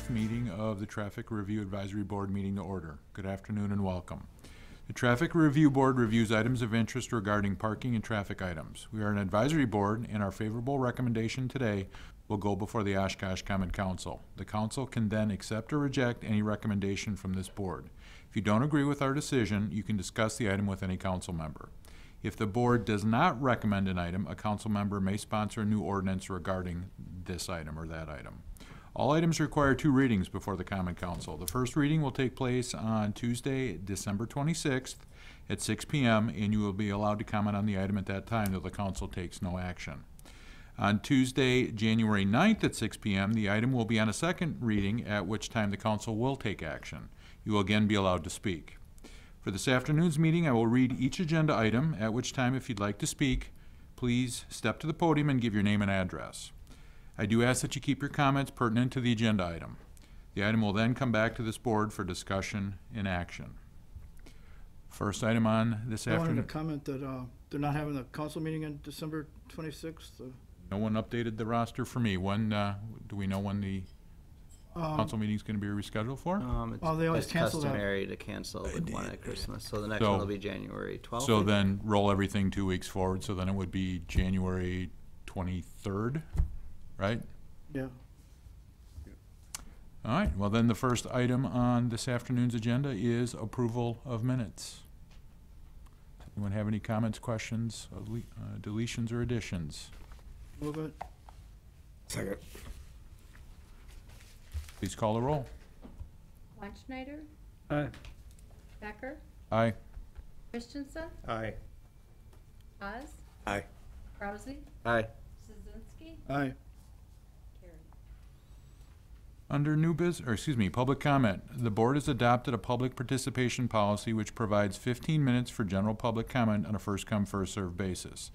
4th meeting of the Traffic Review Advisory Board meeting to order. Good afternoon and welcome. The Traffic Review Board reviews items of interest regarding parking and traffic items. We are an advisory board, and our favorable recommendation today will go before the Oshkosh Common Council. The council can then accept or reject any recommendation from this board. If you don't agree with our decision, you can discuss the item with any council member. If the board does not recommend an item, a council member may sponsor a new ordinance regarding this item or that item. All items require 2 readings before the Common Council. The first reading will take place on Tuesday, December 26th at 6 p.m., and you will be allowed to comment on the item at that time, though the council takes no action. On Tuesday, January 9th at 6 p.m., the item will be on a second reading, at which time the council will take action. You will again be allowed to speak. For this afternoon's meeting, I will read each agenda item, at which time, if you'd like to speak, please step to the podium and give your name and address. I do ask that you keep your comments pertinent to the agenda item. The item will then come back to this board for discussion and action. First item on this afternoon. I wanted to comment that they're not having a council meeting on December 26th. No one updated the roster for me. When do we know when the council meeting is going to be rescheduled for? They always cancel that. It's customary to cancel with one at Christmas, so the next one will be January 12th. So then roll everything 2 weeks forward, so then it would be January 23rd, right? Yeah. All right, well then the first item on this afternoon's agenda is approval of minutes. Anyone have any comments, questions, deletions, or additions? Move it. Second. Please call the roll. Weinschneider? Aye. Becker? Aye. Christensen? Aye. Haas? Aye. Krause? Aye. Szynski? Aye. Carried. Under public comment, the board has adopted a public participation policy which provides 15 minutes for general public comment on a first-come, first-served basis.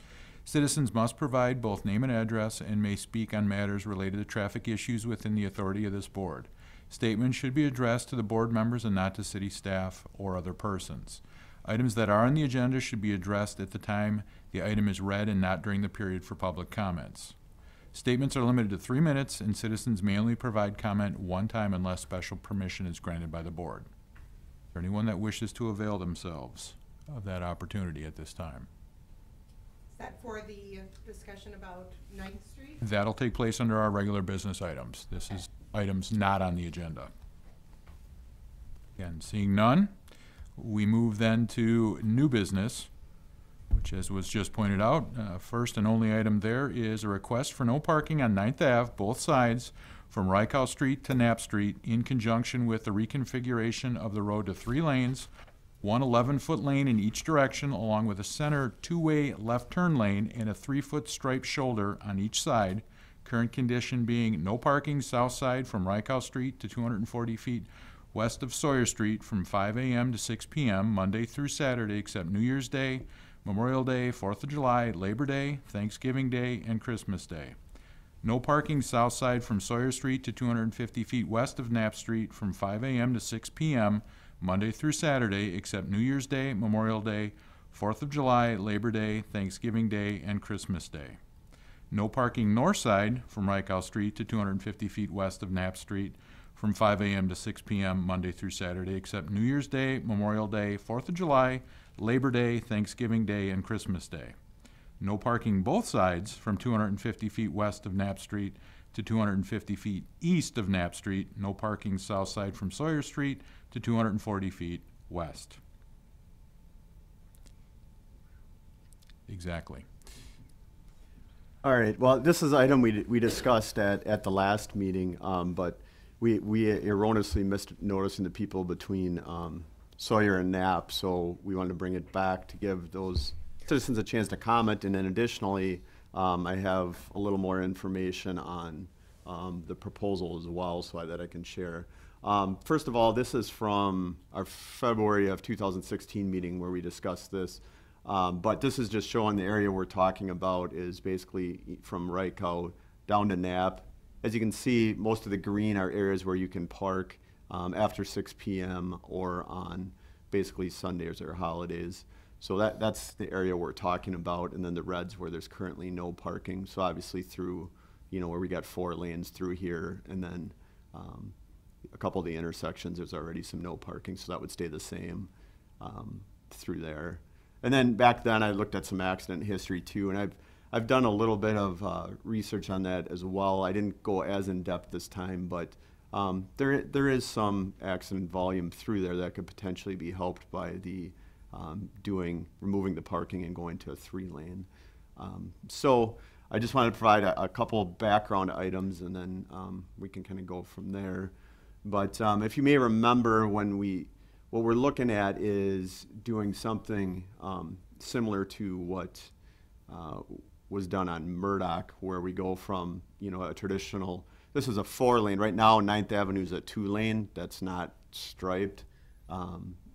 Citizens must provide both name and address and may speak on matters related to traffic issues within the authority of this board. Statements should be addressed to the board members and not to city staff or other persons. Items that are on the agenda should be addressed at the time the item is read and not during the period for public comments. Statements are limited to 3 minutes, and citizens may only provide comment one time unless special permission is granted by the board. Is there anyone that wishes to avail themselves of that opportunity at this time? Is that for the discussion about 9th Street? That'll take place under our regular business items. This is items not on the agenda. Again, seeing none, we move then to new business, which, as was just pointed out, first and only item there is a request for no parking on 9th Ave, both sides, from Rykow Street to Knapp Street, in conjunction with the reconfiguration of the road to 3 lanes, one 11-foot lane in each direction, along with a center 2-way left turn lane and a 3-foot striped shoulder on each side. Current condition being no parking south side from Rykow Street to 240 feet west of Sawyer Street from 5 a.m. to 6 p.m. Monday through Saturday, except New Year's Day, Memorial Day, 4th of July, Labor Day, Thanksgiving Day, and Christmas Day. No parking south side from Sawyer Street to 250 feet west of Knapp Street from 5 a.m. to 6 p.m. Monday through Saturday, except New Year's Day, Memorial Day, 4th of July, Labor Day, Thanksgiving Day, and Christmas Day. No parking north side from Rykow Street to 250 feet west of Knapp Street from 5 a.m. to 6 p.m. Monday through Saturday, except New Year's Day, Memorial Day, 4th of July, Labor Day, Thanksgiving Day, and Christmas Day. No parking both sides from 250 feet west of Knapp Street to 250 feet east of Knapp Street. No parking south side from Sawyer Street to 240 feet west. Exactly. All right, well, this is an item we discussed at the last meeting, but we erroneously missed noticing the people between Sawyer and Knapp, so we wanted to bring it back to give those citizens a chance to comment. And then additionally, I have a little more information on the proposal as well, so that I can share. First of all, this is from our February of 2016 meeting where we discussed this. But this is just showing the area we're talking about is basically from Rykow down to Knapp. As you can see, most of the green are areas where you can park after 6 p.m. or on basically Sundays or holidays. So that's the area we're talking about. And then the reds where there's currently no parking. So obviously through, where we got 4 lanes through here, and then a couple of the intersections, there's already some no parking, so that would stay the same through there. And then back then, I looked at some accident history too, and I've done a little bit of research on that as well. I didn't go as in depth this time, but there is some accident volume through there that could potentially be helped by the removing the parking and going to a 3-lane. So I just wanted to provide a couple background items, and then we can kind of go from there. But if you may remember, what we're looking at is doing something similar to what was done on Murdoch, where we go from, a traditional, this is a 4-lane. Right now, 9th Avenue is a 2-lane. That's not striped,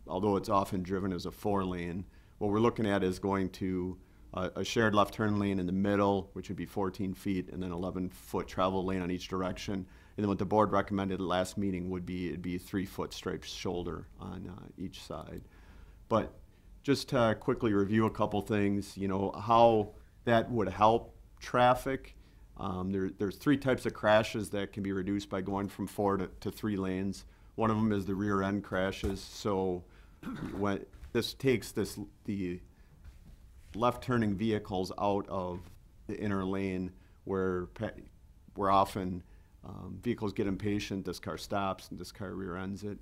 although it's often driven as a 4-lane. What we're looking at is going to a shared left turn lane in the middle, which would be 14 feet, and then 11-foot travel lane on each direction. And then what the board recommended at the last meeting would be, it'd be a 3-foot striped shoulder on each side. But just to quickly review a couple things, how that would help traffic. There's 3 types of crashes that can be reduced by going from 4 to 3 lanes. One of them is the rear end crashes. So when this takes the left turning vehicles out of the inner lane, where often vehicles get impatient, this car stops and this car rear ends it.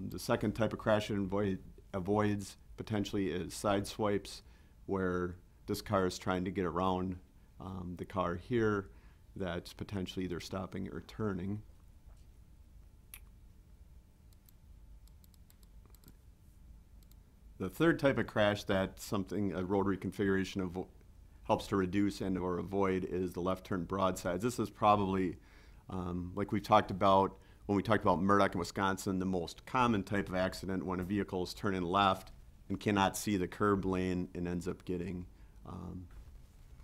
The second type of crash it avoids potentially is side swipes, where this car is trying to get around the car here that's potentially either stopping or turning. The third type of crash that a road reconfiguration helps to reduce and or avoid is the left turn broadsides. This is probably, like we talked about when we talked about Murdoch in Wisconsin, the most common type of accident when a vehicle is turning left and cannot see the curb lane and ends up getting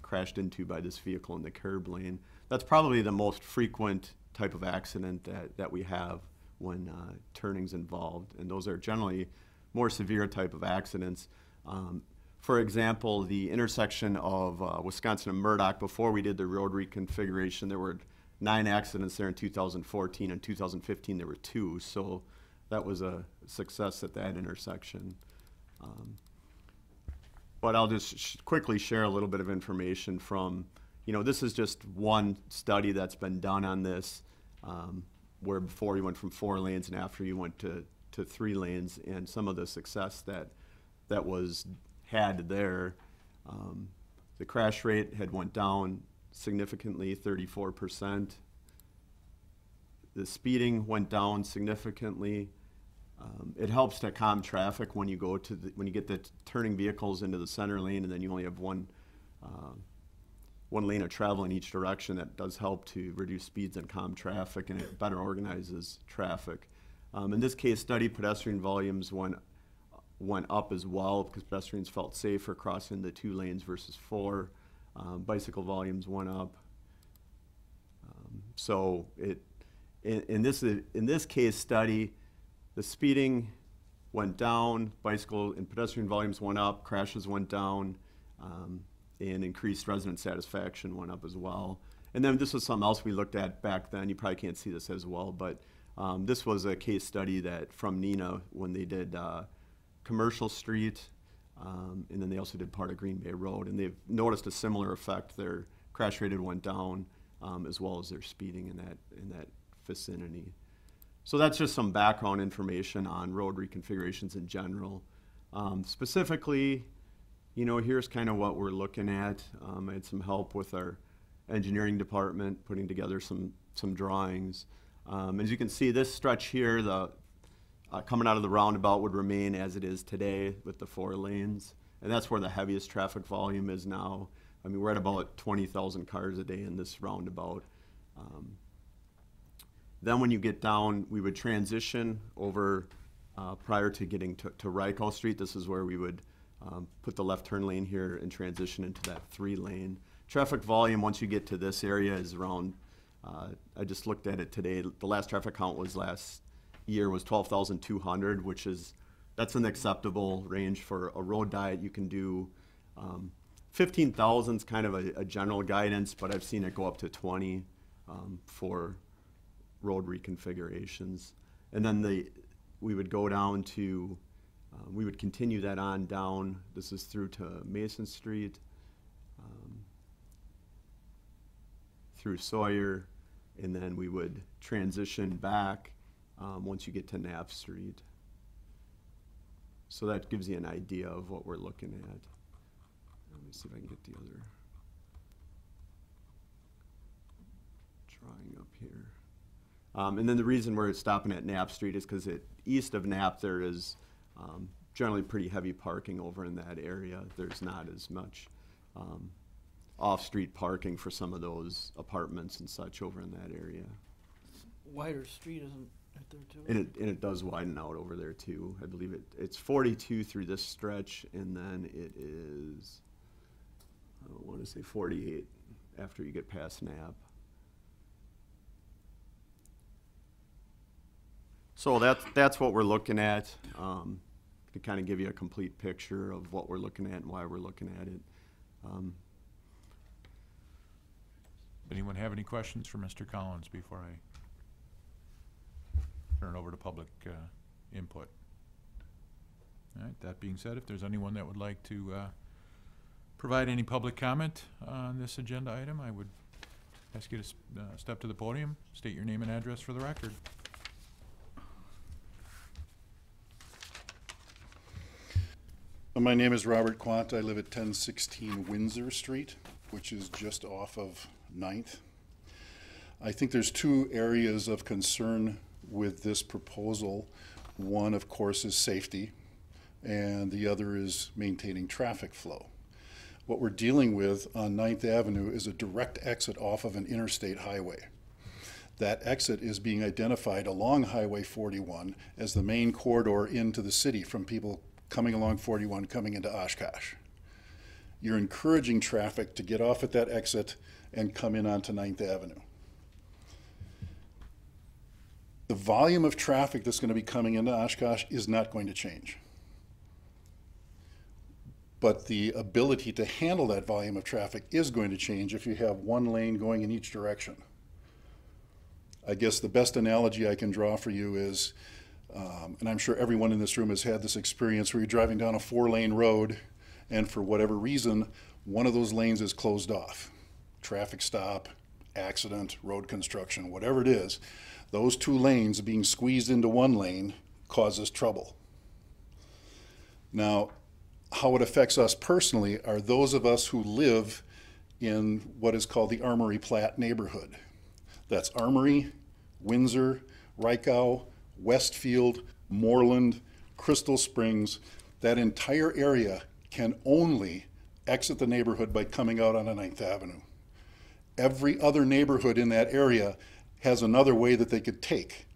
crashed into by this vehicle in the curb lane. That's probably the most frequent type of accident that we have when turning's involved, and those are generally more severe type of accidents. For example, the intersection of Wisconsin and Murdoch, before we did the road reconfiguration, there were 9 accidents there in 2014. In 2015, there were 2, so that was a success at that intersection. But I'll just quickly share a little bit of information from, this is just one study that's been done on this, where before you went from 4 lanes and after you went to 3 lanes, and some of the success that was had there. The crash rate had went down significantly, 34%. The speeding went down significantly. It helps to calm traffic when you when you get the turning vehicles into the center lane, and then you only have one lane of travel in each direction. That does help to reduce speeds and calm traffic, and it better organizes traffic. In this case study, pedestrian volumes went up as well because pedestrians felt safer crossing the 2 lanes versus 4. Bicycle volumes went up. So in this case study, the speeding went down, bicycle and pedestrian volumes went up, crashes went down, and increased resident satisfaction went up as well. And then this was something else we looked at back then. You probably can't see this as well, but this was a case study from NENA when they did Commercial Street, and then they also did part of Green Bay Road, and they've noticed a similar effect. Their crash rate went down, as well as their speeding in that vicinity. So that's just some background information on road reconfigurations in general. Specifically, here's kind of what we're looking at. I had some help with our engineering department putting together some drawings. As you can see, this stretch here, coming out of the roundabout would remain as it is today with the 4 lanes, and that's where the heaviest traffic volume is now. I mean, we're at about 20,000 cars a day in this roundabout. Then when you get down, we would transition over prior to getting to Ryko Street. This is where we would put the left turn lane here and transition into that 3-lane. Traffic volume once you get to this area is around, I just looked at it today, the last traffic count was last year was 12,200, that's an acceptable range for a road diet. You can do 15,000 is kind of a general guidance, but I've seen it go up to 20 for road reconfigurations. And then we would go down to, we would continue that on down. This is through to Mason Street, through Sawyer, and then we would transition back once you get to Knapp Street. So that gives you an idea of what we're looking at. Let me see if I can get the other drawing up here. And then the reason we're stopping at Knapp Street is because east of Knapp there is generally pretty heavy parking over in that area. There's not as much off-street parking for some of those apartments and such over in that area. Wider street isn't right there too? And it does widen out over there too. I believe it's 42 through this stretch, and then it is, I want to say 48 after you get past Knapp. So that's what we're looking at, to kind of give you a complete picture of what we're looking at and why we're looking at it. Anyone have any questions for Mr. Collins before I turn it over to public input? All right, that being said, if there's anyone that would like to provide any public comment on this agenda item, I would ask you to step to the podium, state your name and address for the record. My name is Robert Quant. I live at 1016 Windsor Street, which is just off of 9th. I think there's two areas of concern with this proposal. One, of course, is safety, and the other is maintaining traffic flow. What we're dealing with on 9th Avenue is a direct exit off of an interstate highway. That exit is being identified along Highway 41 as the main corridor into the city from people coming along 41 coming into Oshkosh. You're encouraging traffic to get off at that exit and come in onto 9th Avenue. The volume of traffic that's going to be coming into Oshkosh is not going to change. But the ability to handle that volume of traffic is going to change if you have one lane going in each direction. I guess the best analogy I can draw for you is, and I'm sure everyone in this room has had this experience where you're driving down a 4-lane road and for whatever reason, one of those lanes is closed off. Traffic stop, accident, road construction, whatever it is, those 2 lanes being squeezed into one lane causes trouble. Now, how it affects us personally are those of us who live in what is called the Armory Platte neighborhood. That's Armory, Windsor, Reichau, Westfield, Moreland, Crystal Springs. That entire area can only exit the neighborhood by coming out on 9th Avenue. Every other neighborhood in that area has another way that they could take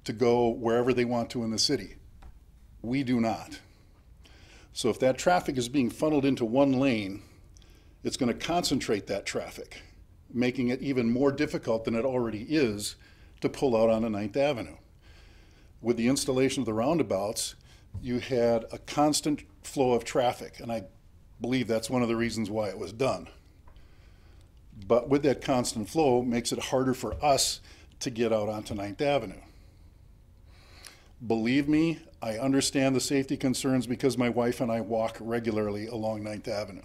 to go wherever they want to in the city. We do not. So if that traffic is being funneled into one lane, it's going to concentrate that traffic, making it even more difficult than it already is to pull out onto 9th Avenue. With the installation of the roundabouts, you had a constant flow of traffic, and I believe that's one of the reasons why it was done. But with that constant flow, makes it harder for us to get out onto 9th Avenue. Believe me, I understand the safety concerns because my wife and I walk regularly along 9th Avenue.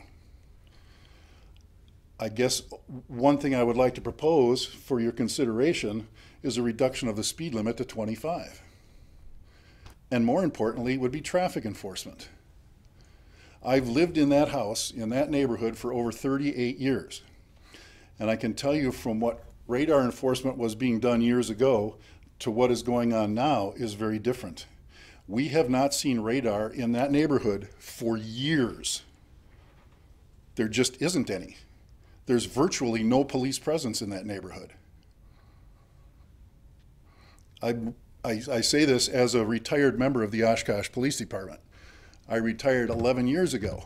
I guess one thing I would like to propose for your consideration is a reduction of the speed limit to 25. And more importantly would be traffic enforcement. I've lived in that house, in that neighborhood for over 38 years. And I can tell you from what radar enforcement was being done years ago to what is going on now is very different. We have not seen radar in that neighborhood for years. There just isn't any. There's virtually no police presence in that neighborhood. I say this as a retired member of the Oshkosh Police Department. I retired 11 years ago.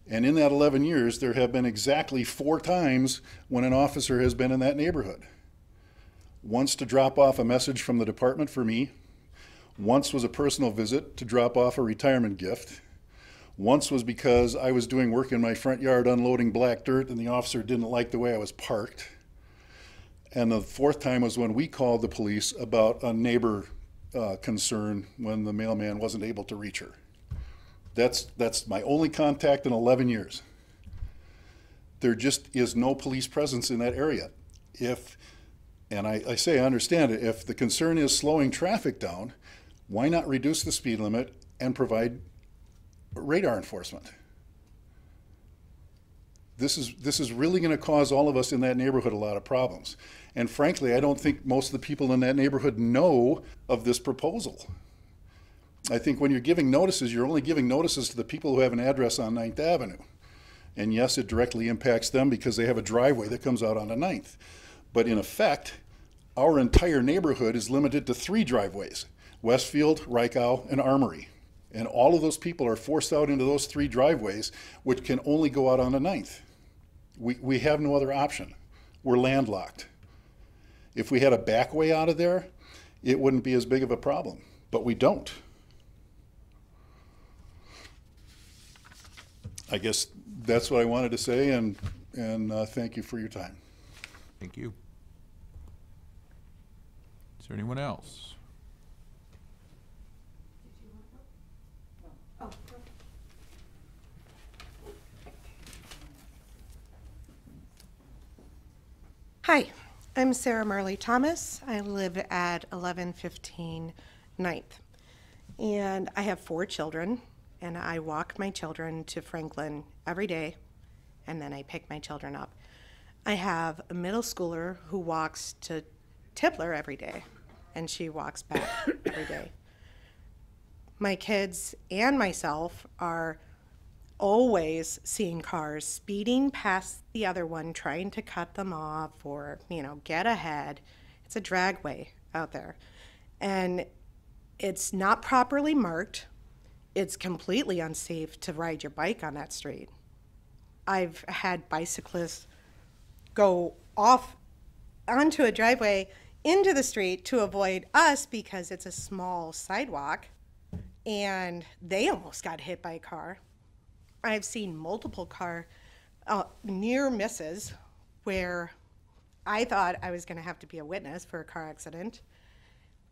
And in that 11 years, there have been exactly 4 times when an officer has been in that neighborhood. Once to drop off a message from the department for me. Once was a personal visit to drop off a retirement gift. Once was because I was doing work in my front yard unloading black dirt and the officer didn't like the way I was parked. And the fourth time was when we called the police about a neighbor concern when the mailman wasn't able to reach her. That's my only contact in 11 years. There just is no police presence in that area. And I say I understand it, if the concern is slowing traffic down, why not reduce the speed limit and provide radar enforcement? This is really going to cause all of us in that neighborhood a lot of problems. And frankly, I don't think most of the people in that neighborhood know of this proposal. I think when you're giving notices, you're only giving notices to the people who have an address on 9th Avenue. And yes, it directly impacts them because they have a driveway that comes out onto 9th. But in effect, our entire neighborhood is limited to 3 driveways: Westfield, Reichow, and Armory. And all of those people are forced out into those 3 driveways, which can only go out onto 9th. We have no other option. We're landlocked. If we had a back way out of there, it wouldn't be as big of a problem, but we don't. I guess that's what I wanted to say, and thank you for your time. Thank you. Is there anyone else? Hi, I'm Sarah Marley Thomas. I live at 1115 9th. And I have 4 children, and I walk my children to Franklin every day, and then I pick my children up. I have a middle schooler who walks to Tipler every day, and she walks back every day. My kids and myself are always seeing cars speeding past the other one, trying to cut them off or, get ahead. It's a dragway out there. And it's not properly marked. It's completely unsafe to ride your bike on that street. I've had bicyclists go off onto a driveway into the street to avoid us because it's a small sidewalk, and they almost got hit by a car. I've seen multiple car near misses where I thought I was going to have to be a witness for a car accident.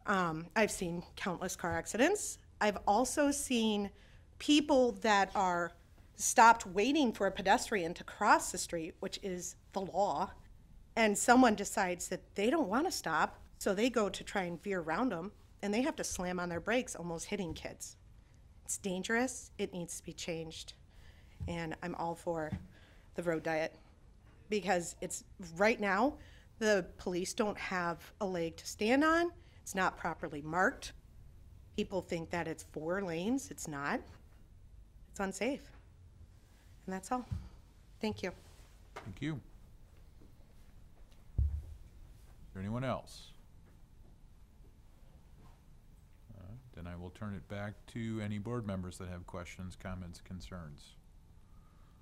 I've seen countless car accidents. I've also seen people that are stopped waiting for a pedestrian to cross the street, which is the law, and someone decides that they don't want to stop, so they go to try and veer around them, and they have to slam on their brakes, almost hitting kids. It's dangerous. It needs to be changed. And I'm all for the road diet because it's right now the police don't have a leg to stand on. It's not properly marked. People think that it's 4 lanes. It's not. It's unsafe. And that's all. Thank you. Thank you. Is there anyone else? Then I will turn it back to any board members that have questions, comments, concerns.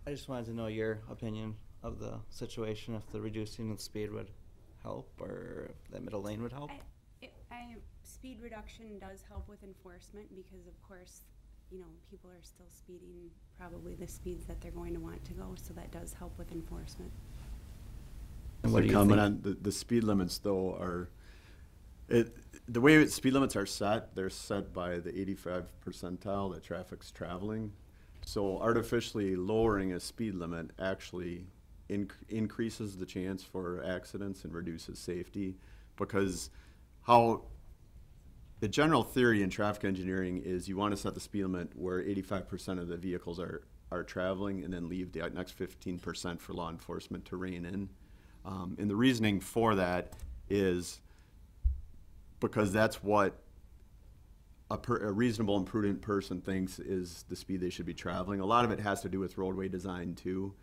I just wanted to know your opinion of the situation, if the reducing of speed would help or if that middle lane would help. Speed reduction does help with enforcement because, of course, people are still speeding probably the speeds that they're going to want to go, so that does help with enforcement. And what do you comment think? on the speed limits, though, the way speed limits are set, they're set by the 85th percentile that traffic's traveling. So artificially lowering a speed limit actually increases the chance for accidents and reduces safety, because how the general theory in traffic engineering is you want to set the speed limit where 85% of the vehicles are traveling, and then leave the next 15% for law enforcement to rein in. And the reasoning for that is because that's what a reasonable and prudent person thinks is the speed they should be traveling. A lot of it has to do with roadway design too.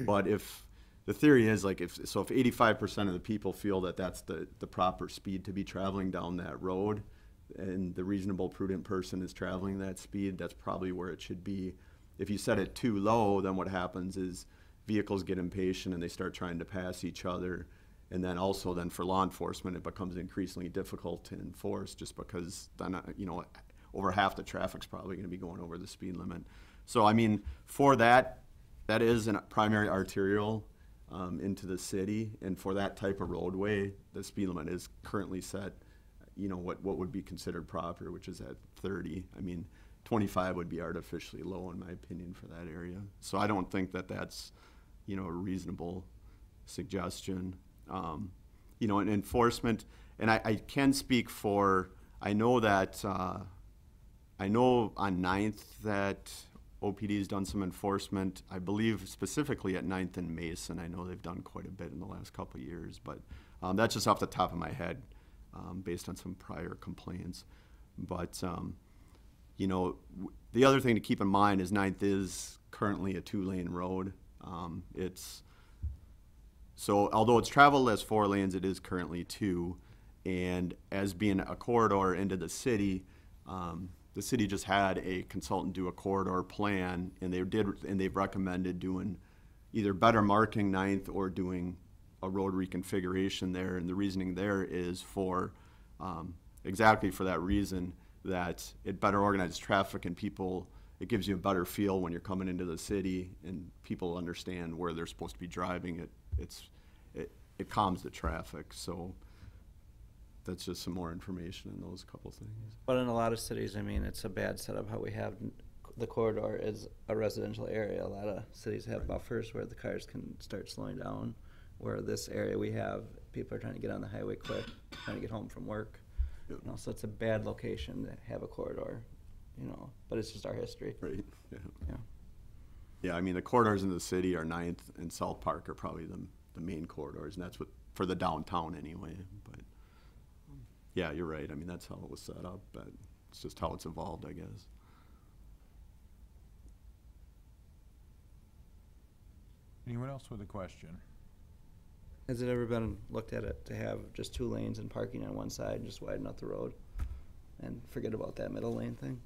But if the theory is if 85% of the people feel that that's the proper speed to be traveling down that road, and the reasonable prudent person is traveling that speed, that's probably where it should be. If you set it too low, then what happens is vehicles get impatient and they start trying to pass each other. And then also for law enforcement, it becomes increasingly difficult to enforce, just because then, over half the traffic's probably going to be going over the speed limit. So, for that is a primary arterial. into the city. And for that type of roadway, the speed limit is currently set, what would be considered proper, which is at 30. I mean, 25 would be artificially low in my opinion for that area. So I don't think that that's, a reasonable suggestion. And enforcement, and I can speak for, I know that, I know on 9th that OPD's done some enforcement. I believe specifically at 9th and Mason. I know they've done quite a bit in the last couple of years, but that's just off the top of my head, based on some prior complaints. But the other thing to keep in mind is 9th is currently a 2-lane road. So although it's traveled as 4 lanes, it is currently 2, and as being a corridor into the city just had a consultant do a corridor plan, and they've recommended doing either better marking 9th or doing a road reconfiguration there. And the reasoning there is for exactly for that reason, that it better organizes traffic and it gives you a better feel when you're coming into the city and people understand where they're supposed to be driving. It calms the traffic. So that's just some more information in those couple things. But in a lot of cities, I mean, it's a bad setup how we have the corridor is a residential area. A lot of cities have buffers where the cars can start slowing down, where this area we have, people are trying to get on the highway quick, trying to get home from work. Yep. So it's a bad location to have a corridor, but it's just our history. Right, yeah. Yeah. Yeah, I mean, the corridors in the city are 9th and South Park are probably the main corridors, and that's what, for the downtown anyway. But yeah, you're right. I mean, that's how it was set up, but it's just how it's evolved, I guess. Anyone else with a question? Has it ever been looked at it to have just 2 lanes and parking on one side and just widen out the road and forget about that middle lane thing?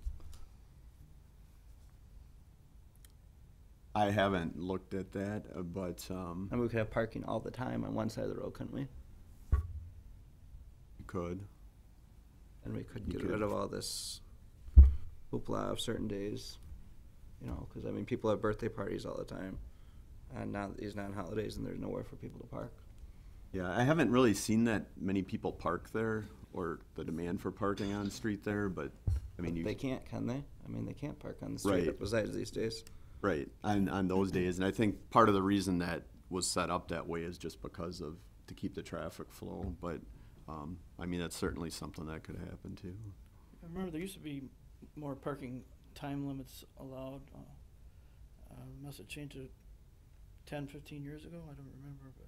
I haven't looked at that, but And we could have parking all the time on one side of the road, couldn't we? you could. And we could You get could. rid of all this hoopla of certain days, because I mean, people have birthday parties all the time, and now these non-holidays, and there's nowhere for people to park. Yeah, I haven't really seen that many people park there, or the demand for parking on the street there, but I mean, They can't, can they? I mean, they can't park on the street Right. besides these days. right, on those days. And I think part of the reason that was set up that way is just because to keep the traffic flow. But I mean, that's certainly something that could happen too. I remember there used to be more parking time limits allowed. Must have changed to 10, 15 years ago. I don't remember, but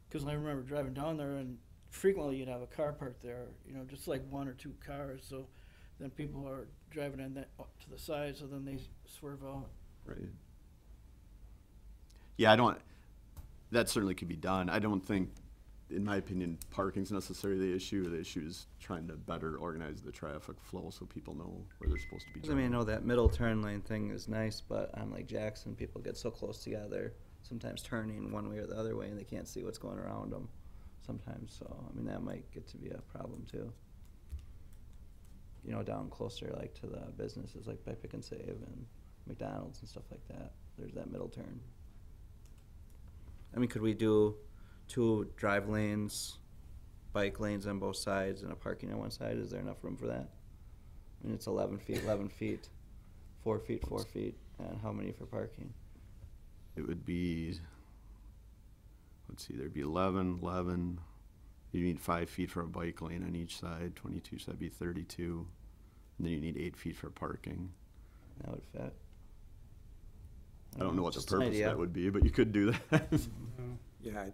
because I remember driving down there and frequently you'd have a car parked there, just like 1 or 2 cars. So then people are driving in that up to the side, so then they swerve out. Right. Yeah, that certainly could be done. I don't think, in my opinion, parking's necessarily the issue. The issue is trying to better organize the traffic flow so people know where they're supposed to be I driving. mean, I know that middle turn lane thing is nice, but on like Jackson, people get so close together, sometimes turning one way or the other way, and they can't see what's going around them sometimes. So, I mean, that might get to be a problem too. Down closer like to the businesses like by Pick and Save and McDonald's and stuff like that. There's that middle turn. I mean, could we do 2 drive lanes, bike lanes on both sides, and a parking on one side? Is there enough room for that? I mean, it's 11 feet, 11 feet, 4 feet, 4 feet, and how many for parking? It would be, let's see, there'd be 11. You need 5 feet for a bike lane on each side, 22, so that'd be 32. And then you need 8 feet for parking. That would fit. I don't know what the Just an purpose of idea. that would be, but you could do that. Yeah.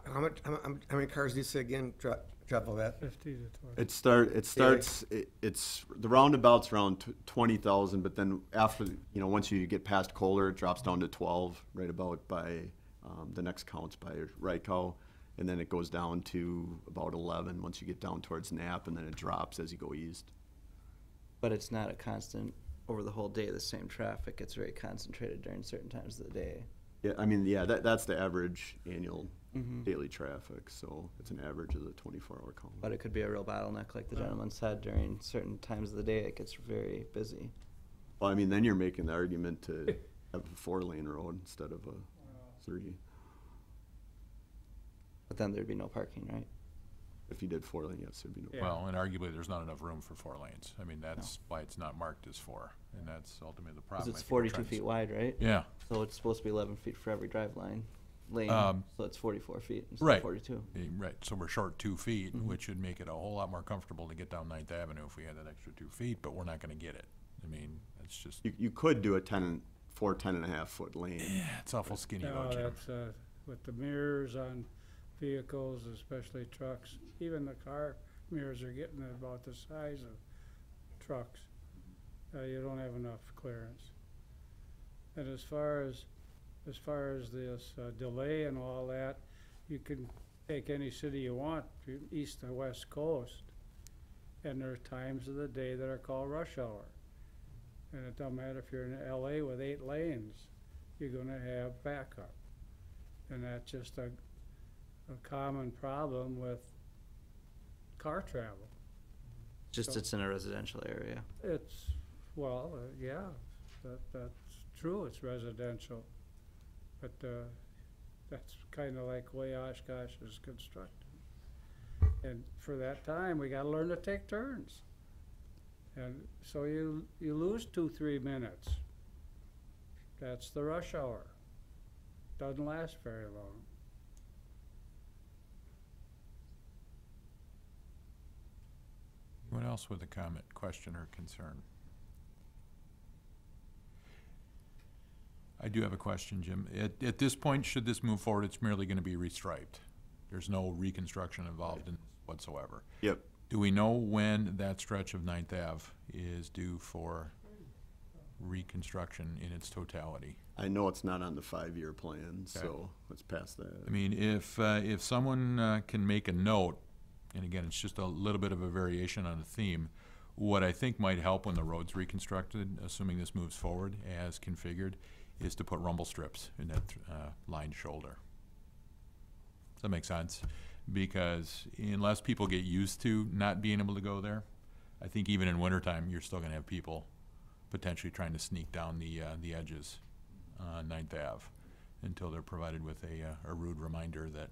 How many cars do you say again, travel that? 50 to 20. It's the roundabout's around 20,000, but then after, once you get past Kohler, it drops down to 12, right about by, the next count's by Rykow. And then it goes down to about 11 once you get down towards Knapp, and then it drops as you go east. But it's not a constant over the whole day, the same traffic. It's very concentrated during certain times of the day. Yeah, I mean, yeah, that's the average annual Mhm. daily traffic, so it's an average of the 24-hour count. But it could be a real bottleneck, like the gentleman said, during certain times of the day, it gets very busy. Well, I mean, then you're making the argument to have a 4-lane road instead of a 3. But then there'd be no parking, right? If you did 4-lane, yes, there'd be no. Yeah. Well, and arguably, there's not enough room for 4 lanes. I mean, that's why it's not marked as 4, and that's ultimately the Because problem. it's I think we're 42 trying to feet wide, right? Yeah, So it's supposed to be 11 feet for every drive line lane, so it's 44 feet instead right. of 42. Right, so we're short 2 feet, Mhm. which would make it a whole lot more comfortable to get down 9th Avenue if we had that extra 2 feet, but we're not gonna get it. I mean, it's just, You could do a 10.5 foot lane. yeah, it's awful skinny No, though, Jim. that's, with the mirrors on vehicles, especially trucks, even the car mirrors are getting about the size of trucks. You don't have enough clearance. And as far as this delay and all that, you can take any city you want, east or west coast, and there are times of the day that are called rush hour. And it don't matter if you're in LA with 8 lanes, you're gonna have backup. And that's just a common problem with car travel. Just So- it's in a residential area. It's, well, yeah, that's true, it's residential. But that's kind of like the way Oshkosh is constructed. And for that time, we gotta learn to take turns. And so you lose 2-3 minutes. That's the rush hour. Doesn't last very long. Anyone else with a comment, question, or concern? I do have a question, Jim. At this point, should this move forward, it's merely gonna be restriped. There's no reconstruction involved in whatsoever. Yep. Do we know when that stretch of 9th Ave is due for reconstruction in its totality? I know it's not on the 5-year plan, Okay. so let's pass that. I mean, if someone can make a note, and again, it's just a little bit of a variation on a theme, what I think might help when the road's reconstructed, assuming this moves forward as configured, is to put rumble strips in that line shoulder. Does that make sense? Because unless people get used to not being able to go there, I think even in wintertime, you're still gonna have people potentially trying to sneak down the edges on 9th Ave until they're provided with a rude reminder that,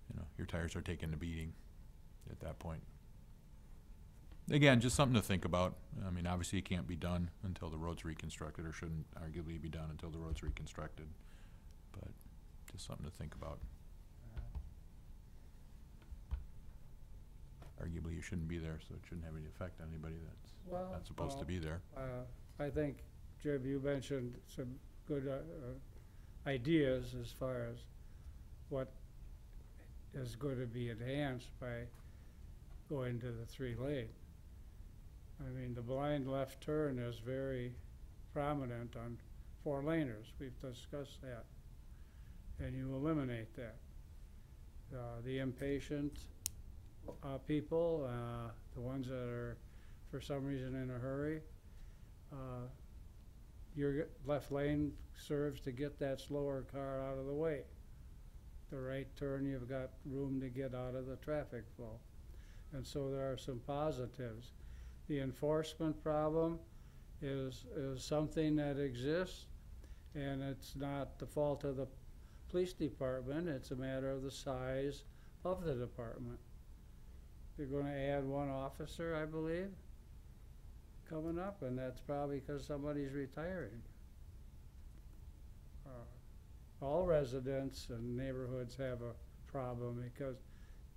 you know, your tires are taking a beating at that point. Again, just something to think about. I mean, obviously it can't be done until the road's reconstructed, or shouldn't arguably be done until the road's reconstructed, but just something to think about. Arguably you shouldn't be there, so it shouldn't have any effect on anybody that's Well, not supposed to well, be there. I think, Jim, you mentioned some good ideas as far as what is going to be enhanced by going to the 3-lane. I mean, the blind left turn is very prominent on 4-laners. We've discussed that. And you eliminate that. The impatient people, the ones that are for some reason in a hurry, your left lane serves to get that slower car out of the way. The right turn, you've got room to get out of the traffic flow. And so there are some positives. The enforcement problem is something that exists, and it's not the fault of the police department, it's a matter of the size of the department. They're gonna add 1 officer, I believe, coming up, and that's probably because somebody's retiring. All residents and neighborhoods have a problem because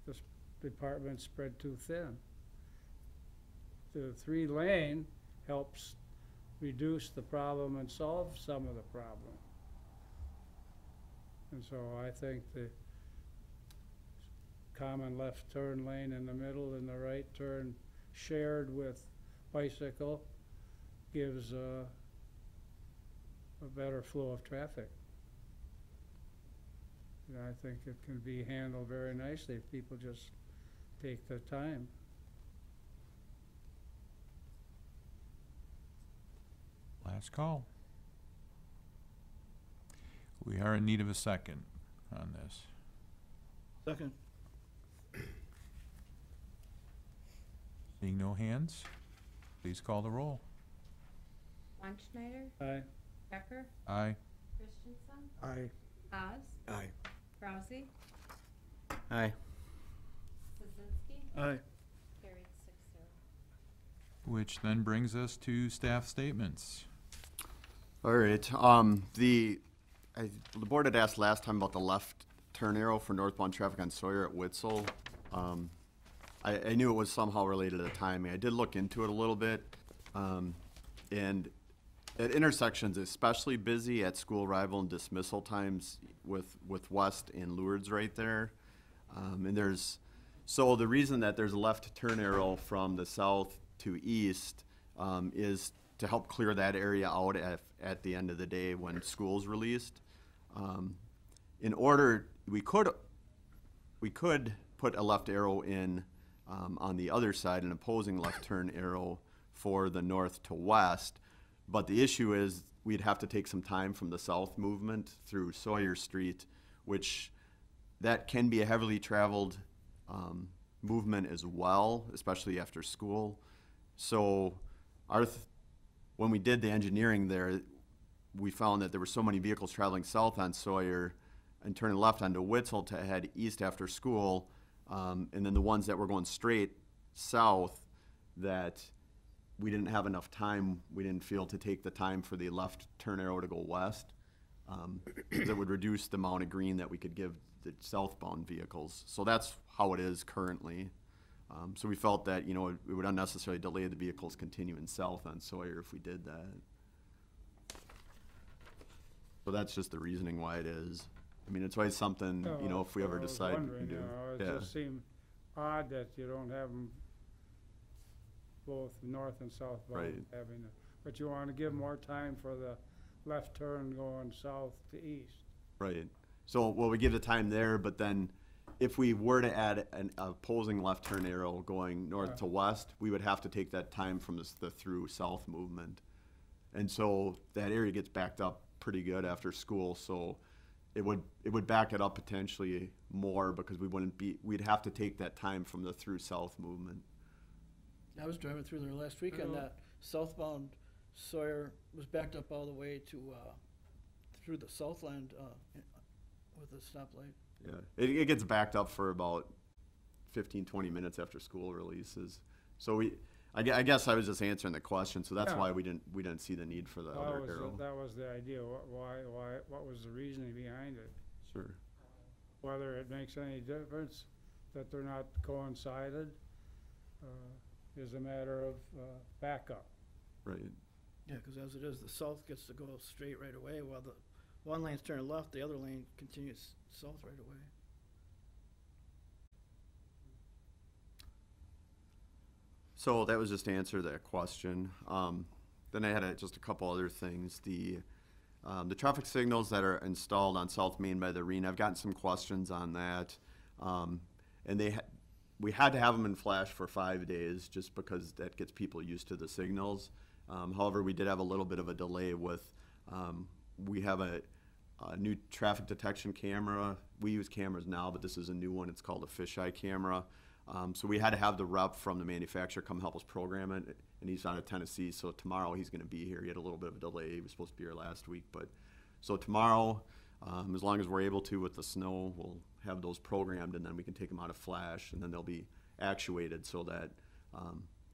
this department's spread too thin. The 3-lane helps reduce the problem and solve some of the problem. And so I think the common left turn lane in the middle and the right turn shared with bicycle gives a better flow of traffic. And I think it can be handled very nicely if people just take the time. Last call. We are in need of a second on this. Second. Seeing no hands, please call the roll. Weinschneider, Aye. Becker, Aye. Christensen, Aye. Haas, Aye. Rousey, Aye. Szynski, Aye. carried 6-0. Which then brings us to staff statements. All right, the board had asked last time about the left turn arrow for northbound traffic on Sawyer at Witzel. I knew it was somehow related to the timing. I did look into it a little bit. And at intersections, especially busy at school arrival and dismissal times with West and Lourdes right there. So the reason that there's a left turn arrow from the south to east is to help clear that area out at the end of the day when school's released. In order, we could put a left arrow in on the other side, an opposing left turn arrow for the north to west. But the issue is we'd have to take some time from the south movement through Sawyer Street, which that can be a heavily traveled movement as well, especially after school. So when we did the engineering there, we found that there were so many vehicles traveling south on Sawyer and turning left onto Witzel to head east after school, and then the ones that were going straight south, that we didn't have enough time, we didn't feel, to take the time for the left turn arrow to go west. That would reduce the amount of green that we could give the southbound vehicles. So that's how it is currently. So we felt that, it would unnecessarily delay the vehicles continuing south on Sawyer if we did that. So that's just the reasoning why it is. I mean, it's always something, if we ever decide we can do. It just seemed odd that you don't have them both north and southbound Right. having it. But you want to give more time for the left turn going south to east. Right. So, we give the time there, but then if we were to add an opposing left turn arrow going north to west, we would have to take that time from the through south movement. And so that area gets backed up pretty good after school, so it would back it up potentially more because we'd have to take that time from the through south movement. I was driving through there last weekend, that southbound Sawyer was backed up all the way to, through the Southland, with a stoplight. Yeah, it gets backed up for about 15, 20 minutes after school releases. So I guess I was just answering the question, so that's why we didn't see the need for the other arrow. That was the idea. What was the reasoning behind it? Sure. Whether it makes any difference that they're not coincided is a matter of backup. Right. Yeah, because as it is, the south gets to go straight right away, while the one lane's turning left, the other lane continues south right away. So that was just to answer that question. Then I had just a couple other things. The traffic signals that are installed on South Main by the arena, I've gotten some questions on that. And we had to have them in flash for 5 days just because that gets people used to the signals. However, we did have a little bit of a delay with, we have a new traffic detection camera. We use cameras now, but this is a new one. It's called a fisheye camera. So we had to have the rep from the manufacturer come help us program it, and he's out of Tennessee, so tomorrow he's going to be here. He had a little bit of a delay. He was supposed to be here last week, but so tomorrow, as long as we're able to with the snow, we'll have those programmed, and then we can take them out of flash, and then they'll be actuated so that,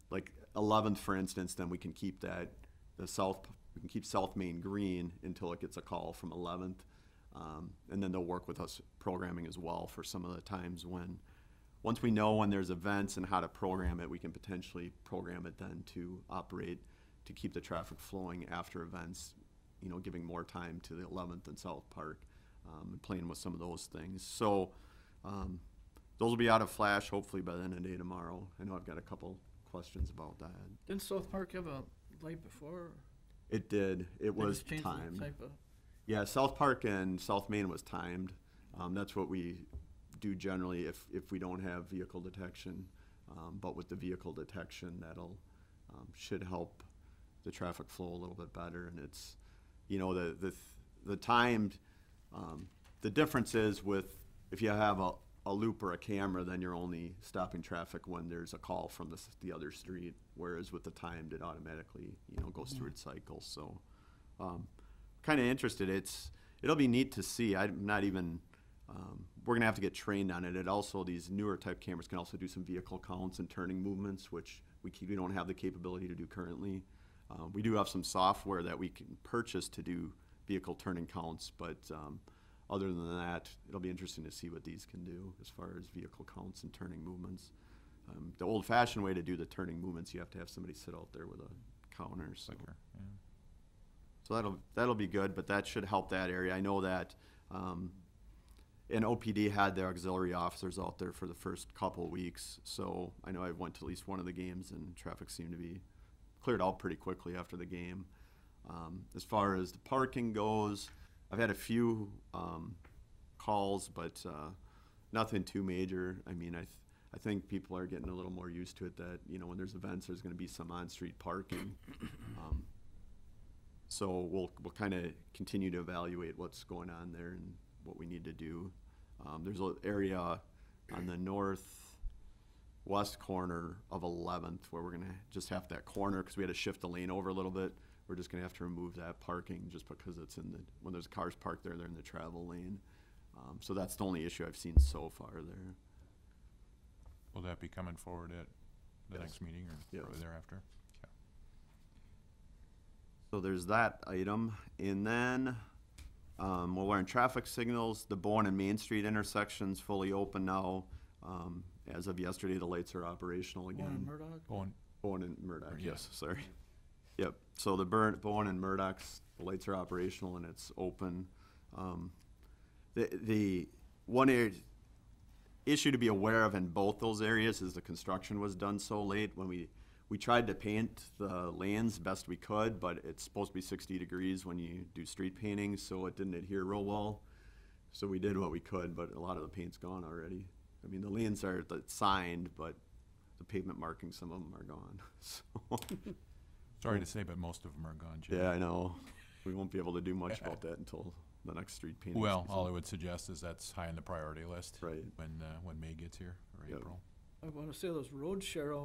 like 11th, for instance, then we can keep South Main green until it gets a call from 11th, and then they'll work with us programming as well for some of the times once we know when there's events and how to program it, we can potentially program it then to operate to keep the traffic flowing after events, giving more time to the 11th and South Park, and playing with some of those things. So those will be out of flash hopefully by the end of the day tomorrow. I know I've got a couple questions about that. Didn't South Park have a light before? It did. It was They just changed the timed. type of- Yeah, South Park and South Main was timed. That's what we do generally if we don't have vehicle detection. But with the vehicle detection, that'll should help the traffic flow a little bit better. And it's, the timed, the difference is with, if you have a loop or a camera, then you're only stopping traffic when there's a call from the other street. Whereas with the timed, it automatically, goes through its cycle. So, kind of interested. It'll be neat to see. I'm not even. We're gonna have to get trained on it. It also, these newer type cameras can also do some vehicle counts and turning movements, which we don't have the capability to do currently. We do have some software that we can purchase to do vehicle turning counts, but other than that, it'll be interesting to see what these can do as far as vehicle counts and turning movements. The old-fashioned way to do the turning movements, you have to have somebody sit out there with a counter. So, Clicker, yeah. so that'll be good, but that should help that area. I know that and OPD had their auxiliary officers out there for the first couple of weeks, so I know I went to at least one of the games, and traffic seemed to be cleared out pretty quickly after the game. As far as the parking goes, I've had a few calls, but nothing too major. I mean, I think people are getting a little more used to it, that, you know, when there's events, there's going to be some on-street parking. So we'll kind of continue to evaluate what's going on there and what we need to do. There's an area on the northwest corner of 11th where we're going to just have that corner, because we had to shift the lane over a little bit. We're just going to have to remove that parking just because it's when there's cars parked there, they're in the travel lane. So that's the only issue I've seen so far there. Will that be coming forward at the next meeting or Yes. shortly thereafter? Okay. So there's that item. And then while we're in traffic signals, the Bowen and Main Street intersection's fully open now. As of yesterday, the lights are operational again. Warren Murdoch? Bowen and Murdoch, Yeah. yes, sorry. Yep, so the Bowen and Murdoch's, the lights are operational and it's open. The one issue to be aware of in both those areas is the construction was done so late. When we tried to paint the lanes best we could, but it's supposed to be 60 degrees when you do street painting, so it didn't adhere real well. So we did what we could, but a lot of the paint's gone already. I mean, the lanes are signed, but the pavement markings, some of them are gone. So, Sorry to say, but most of them are gone, Jim. yeah, I know. We won't be able to do much about that until the next street painting Well, season. all I would suggest is that's high on the priority list. Right. When May gets here, or Yep. April. I want to say those road share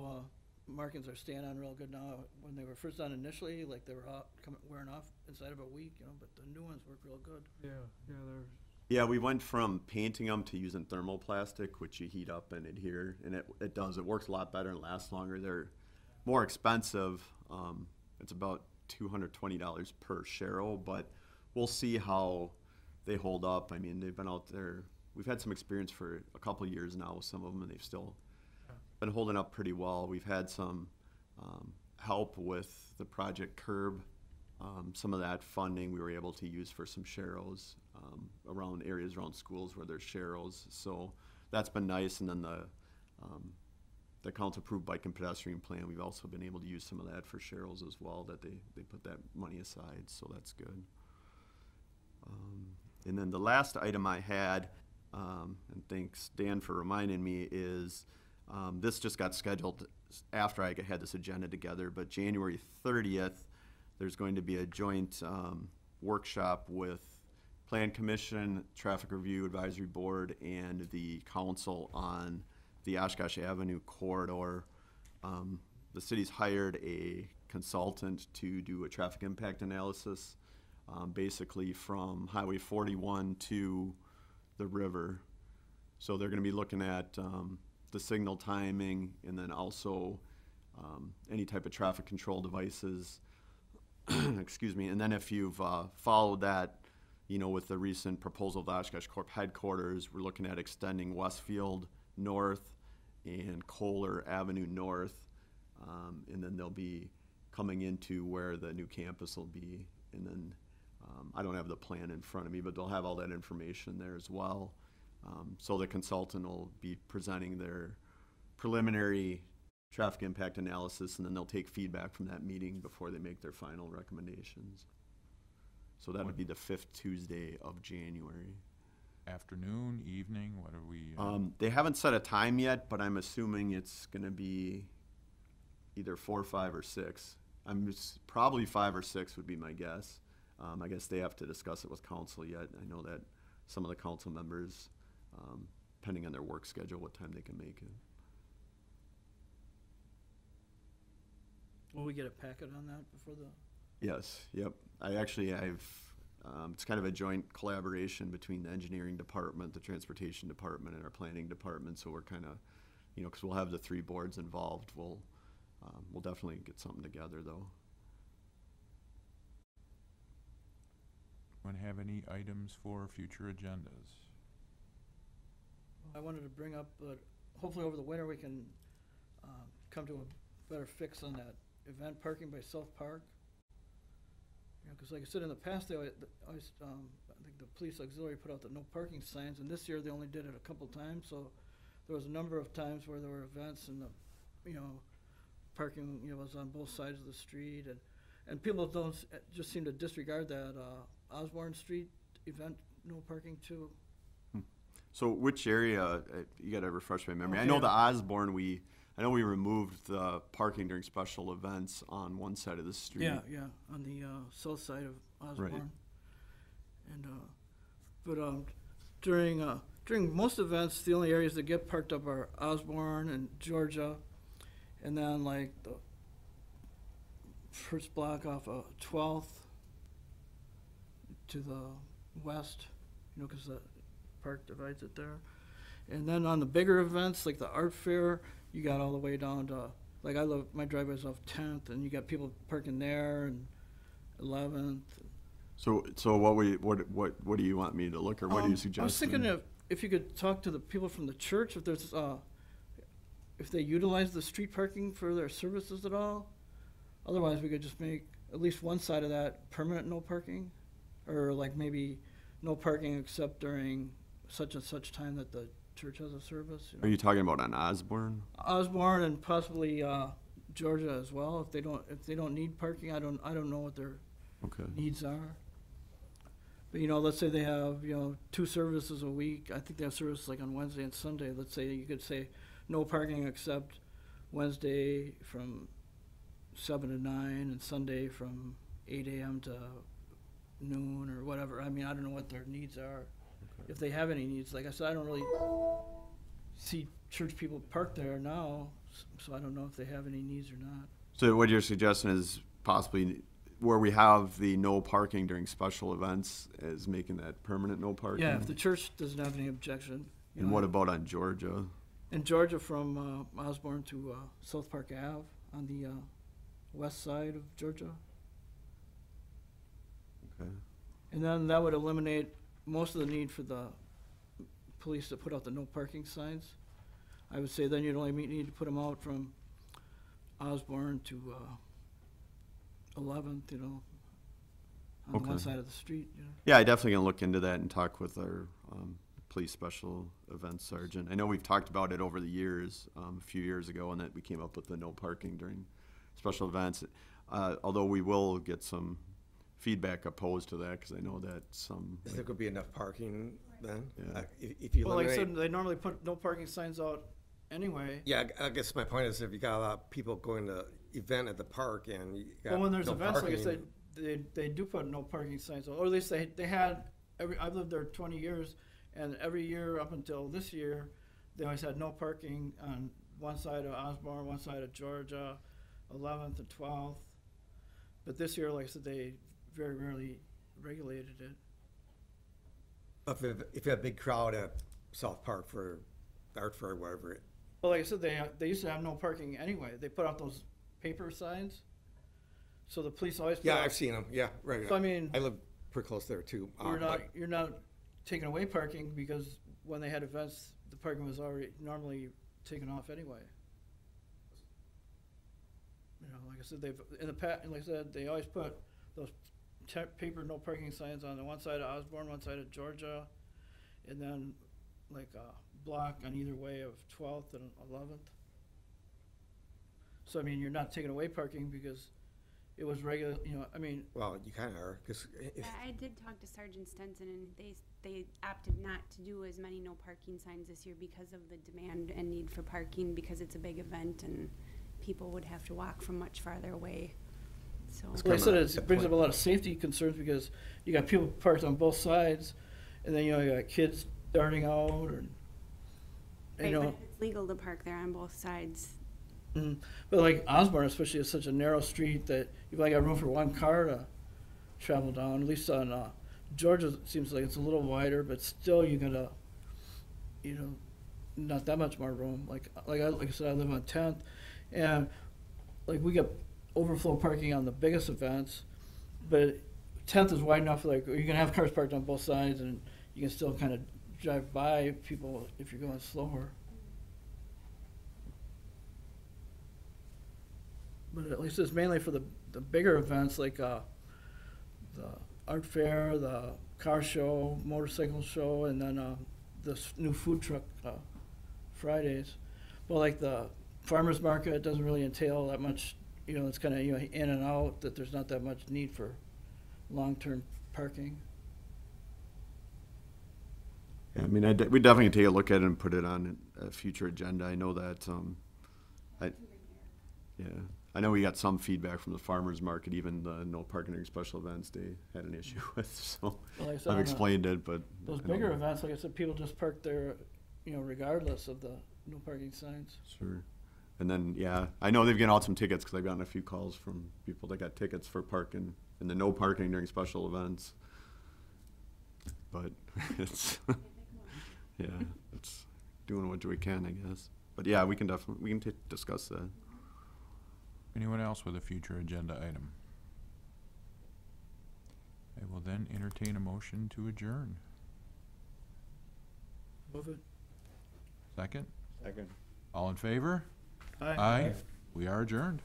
markings are staying on real good now. When they were first done initially, like they were wearing off inside of a week, you know, but the new ones work real good. Yeah, they're, Yeah, we went from painting them to using thermoplastic, which you heat up and adhere, and it does. It works a lot better and lasts longer. They're more expensive. It's about $220 per Sharrow, but we'll see how they hold up. I mean, they've been out there. We've had some experience for a couple of years now with some of them, and they've still been holding up pretty well. We've had some help with the Project Curb. Some of that funding we were able to use for some Sharrows around areas around schools where there's Sharrows. So that's been nice. And then the council-approved bike and pedestrian plan, we've also been able to use some of that for Sharrows as well, that they put that money aside, so that's good. And then the last item I had, and thanks Dan for reminding me, is this just got scheduled after I had this agenda together, but January 30th, there's going to be a joint workshop with Plan Commission, Traffic Review Advisory Board, and the council on the Oshkosh Avenue corridor. The city's hired a consultant to do a traffic impact analysis, basically from Highway 41 to the river. So they're going to be looking at the signal timing, and then also any type of traffic control devices. Excuse me. And then if you've followed that, you know, with the recent proposal of the Oshkosh Corp headquarters, we're looking at extending Westfield north and Kohler Avenue north, and then they'll be coming into where the new campus will be. And then I don't have the plan in front of me, but they'll have all that information there as well. So the consultant will be presenting their preliminary traffic impact analysis, and then they'll take feedback from that meeting before they make their final recommendations. So that would be the 5th Tuesday of January. Afternoon, evening, what are we? They haven't set a time yet, but I'm assuming it's going to be either 4, 5, or 6. Probably 5 or 6 would be my guess. I guess they have to discuss it with council yet. I know that some of the council members, depending on their work schedule, what time they can make it. Will we get a packet on that before the? Yes, yep. I've it's kind of a joint collaboration between the engineering department, the transportation department, and our planning department. So we're kind of, you know, because we'll have the 3 boards involved, we'll definitely get something together though. Want to have any items for future agendas? I wanted to bring up that hopefully over the winter we can come to a better fix on that event parking by South Park. You know, because like I said, in the past, they always, I think the police auxiliary put out the no parking signs, and this year they only did it a couple times, so there was a number of times where there were events and the, you know, parking, you know, was on both sides of the street, and people don't, just seem to disregard that Osborne Street event, no parking too. So which area, you gotta refresh my memory. I Okay. know the Osborne, I know we removed the parking during special events on one side of the street. Yeah, yeah, on the south side of Osborne. And but during most events, the only areas that get parked up are Osborne and Georgia, and then like the first block off of 12th to the west, you know, because the park divides it there. And then on the bigger events, like the art fair, you got all the way down to, like my driveway's off 10th, and you got people parking there, and 11th. So what do you want me to look, or what do you suggest? I was thinking if you could talk to the people from the church, if there's if they utilize the street parking for their services at all. Otherwise, we could just make at least one side of that permanent no parking, or like maybe no parking except during such and such time that the church has a service. You know? Are you talking about on Osborne? Osborne and possibly Georgia as well. If they don't need parking, I don't know what their needs are. But you know, let's say they have 2 services a week. I think they have services like on Wednesday and Sunday. Let's say you could say no parking except Wednesday from 7 to 9 and Sunday from 8 a.m. to noon or whatever. I mean, I don't know what their needs are. If they have any needs. Like I said, I don't really see church people park there now, so I don't know if they have any needs or not. So what you're suggesting is possibly where we have the no parking during special events is making that permanent no parking? Yeah, if the church doesn't have any objection. And what about on Georgia? In Georgia from Osborne to South Park Ave on the west side of Georgia. Okay. And then that would eliminate most of the need for the police to put out the no parking signs. I would say then you'd only need to put them out from Osborne to 11th, on the one side of the street. Yeah, I definitely gonna look into that and talk with our police special events sergeant. I know we've talked about it over the years, a few years ago, and that we came up with the no parking during special events. Although we will get some feedback opposed to that, because I know that some. Is there could be enough parking then? Yeah. If you Well, like I eliminate. said, they normally put no parking signs out anyway. Yeah, I guess my point is if you got a lot of people going to event at the park and you got Well, when there's no events, like I parking, said, they do put no parking signs out, or at least they had I've lived there 20 years, and every year up until this year, they always had no parking on one side of Osborne, one side of Georgia, 11th and 12th. But this year, like I said, they very rarely regulated it. if you have a big crowd at South Park for the art fair or whatever, Well, like I said, they used to have no parking anyway. They put out those paper signs, so the police always put yeah, out, I've seen them. Yeah, right. So I mean, I live pretty close there too. you're not taking away parking, because when they had events, the parking was already normally taken off anyway. Like I said, they've in the past, like I said, they always put those paper no parking signs on the one side of Osborne, one side of Georgia, and then like a block on either way of 12th and 11th. So I mean, you're not taking away parking because it was regular. I mean. Well, you kind of are, because I did talk to Sergeant Stenson, and they opted not to do as many no parking signs this year because of the demand and need for parking, because it's a big event and people would have to walk from much farther away. So. Like I said, it brings up a lot of safety concerns, because you got people parked on both sides, and then you got kids darting out, Right, but it's legal to park there on both sides. But like Osborne, especially, is such a narrow street that you've only got room for one car to travel down. At least on Georgia seems like it's a little wider, but still you gotta, you know, not that much more room. Like I said, I live on 10th, and like we get overflow parking on the biggest events, but 10th is wide enough. Like you can have cars parked on both sides, and you can still kind of drive by people if you're going slower. But at least it's mainly for the bigger events like the art fair, the car show, motorcycle show, and then the new food truck Fridays. Well, like the farmer's market, it doesn't really entail that much, you know, it's kind of, you know, in and out, that there's not that much need for long-term parking. Yeah, I mean, we definitely take a look at it and put it on a future agenda. I know that, yeah, I know we got some feedback from the farmers market, even the no parking during special events they had an issue with, so Well, like I said, I've on explained it, but. Those I know- bigger events, like I said, people just park there, you know, regardless of the no parking signs. Sure. And then, yeah, I know they've gotten out some tickets, because I've gotten a few calls from people that got tickets for parking, and the no parking during special events. But it's, yeah, it's doing what we can, I guess. But yeah, we can definitely, discuss that. Anyone else with a future agenda item? I will then entertain a motion to adjourn. Move it. Second? Second. All in favor? Aye. Aye. We are adjourned.